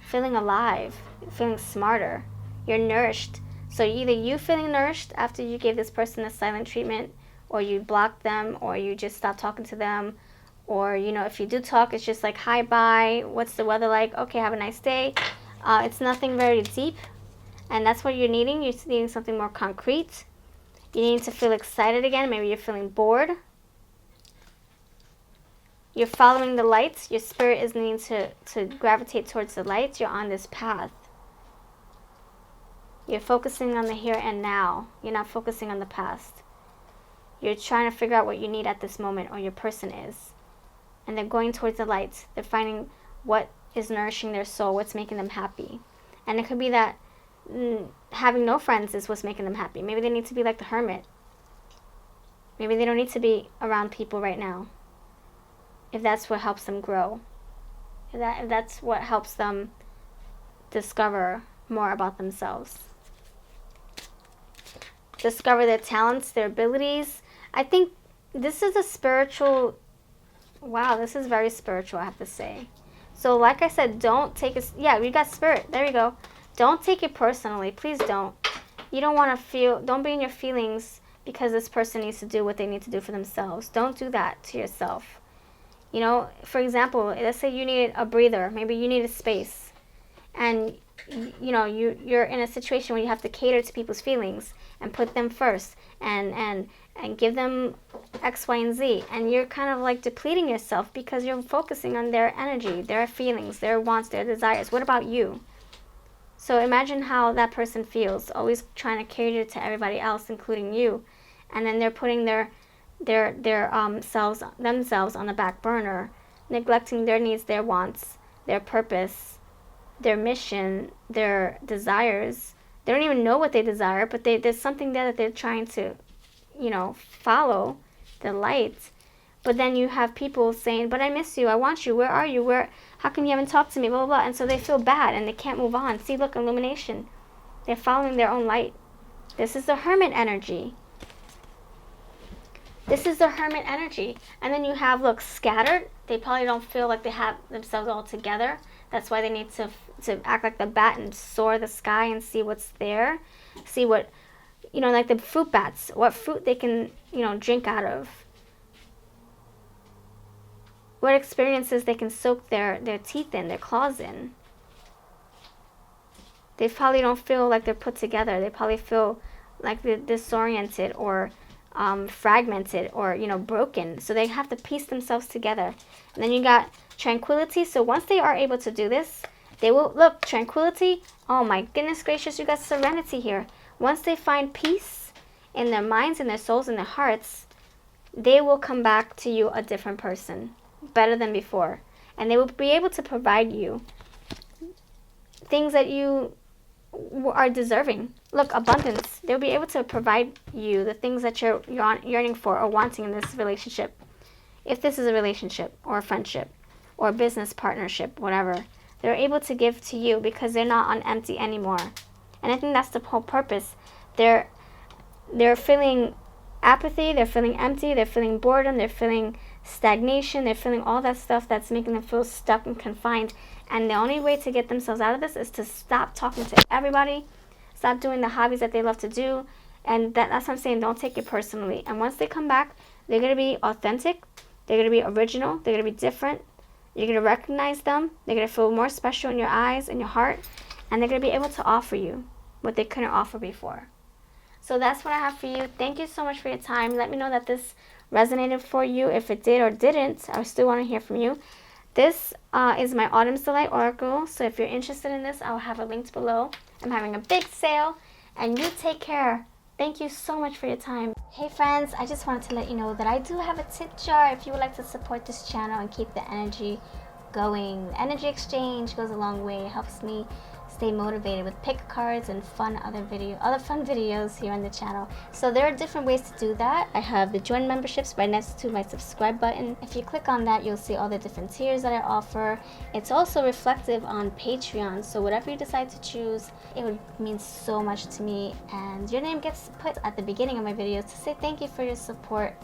feeling alive, feeling smarter. You're nourished. So either you feeling nourished after you gave this person a silent treatment, or you blocked them, or you just stopped talking to them, or, you know, if you do talk, it's just like, hi, bye, what's the weather like? Okay, have a nice day. It's nothing very deep, and that's what you're needing. You're needing something more concrete. You need to feel excited again. Maybe you're feeling bored. You're following the lights. Your spirit is needing to gravitate towards the lights. You're on this path. You're focusing on the here and now. You're not focusing on the past. You're trying to figure out what you need at this moment, or your person is. And they're going towards the lights. They're finding what is nourishing their soul, what's making them happy. And it could be that having no friends is what's making them happy. Maybe they need to be like the hermit. Maybe they don't need to be around people right now. If that's what helps them grow. If that's what helps them discover more about themselves. Discover their talents, their abilities. I think this is a spiritual... Wow, this is very spiritual, I have to say. So like I said, don't take it... Yeah, we got spirit. There you go. Don't take it personally. Please don't. You don't want to feel... Don't be in your feelings because this person needs to do what they need to do for themselves. Don't do that to yourself. You know, for example, let's say you need a breather. Maybe you need a space. And, you know, you're in a situation where you have to cater to people's feelings and put them first and give them X, Y, and Z. And you're kind of like depleting yourself because you're focusing on their energy, their feelings, their wants, their desires. What about you? So imagine how that person feels, always trying to cater to everybody else, including you. And then they're putting themselves on the back burner, neglecting their needs, their wants, their purpose, their mission, their desires. They don't even know what they desire, but there's something there that they're trying to, you know, follow, the light. But then you have people saying, but I miss you, I want you, where are you, how come you haven't talked to me, blah, blah, blah. And so they feel bad and they can't move on. See, look, illumination. They're following their own light. This is the hermit energy. This is the hermit energy. And then you have, look, scattered. They probably don't feel like they have themselves all together. That's why they need to act like the bat and soar the sky and see what's there. See what, you know, like the fruit bats, what fruit they can, you know, drink out of. What experiences they can soak their teeth in, their claws in. They probably don't feel like they're put together. They probably feel like they're disoriented or fragmented or, you know, broken. So they have to piece themselves together. And then you got tranquility. So once they are able to do this, they will, look, tranquility. Oh my goodness gracious, you got serenity here. Once they find peace in their minds, in their souls, in their hearts, they will come back to you a different person, better than before. And they will be able to provide you things that you are deserving. Look, abundance. They'll be able to provide you the things that you're yearning for or wanting in this relationship. If this is a relationship or a friendship or a business partnership, whatever, they're able to give to you because they're not on empty anymore. And I think that's the whole purpose. They're feeling apathy, they're feeling empty, they're feeling boredom, they're feeling stagnation, they're feeling all that stuff that's making them feel stuck and confined. And the only way to get themselves out of this is to stop talking to everybody, stop doing the hobbies that they love to do. And that's what I'm saying, don't take it personally. And once they come back, they're going to be authentic, they're going to be original, they're going to be different. You're going to recognize them, they're going to feel more special in your eyes and your heart, and they're going to be able to offer you what they couldn't offer before. So that's what I have for you. Thank you so much for your time. Let me know that this resonated for you. If it did or didn't, I still want to hear from you. This is my Autumn's Delight Oracle. So if you're interested in this, I'll have it linked below. I'm having a big sale, and you take care. Thank you so much for your time. Hey friends, I just wanted to let you know that I do have a tip jar if you would like to support this channel and keep the energy going. Energy exchange goes a long way. It helps me stay motivated with pick cards and other fun videos here on the channel. So there are different ways to do that. I have the join memberships right next to my subscribe button. If you click on that, you'll see all the different tiers that I offer. It's also reflective on Patreon, so whatever you decide to choose, it would mean so much to me, and your name gets put at the beginning of my videos to say thank you for your support.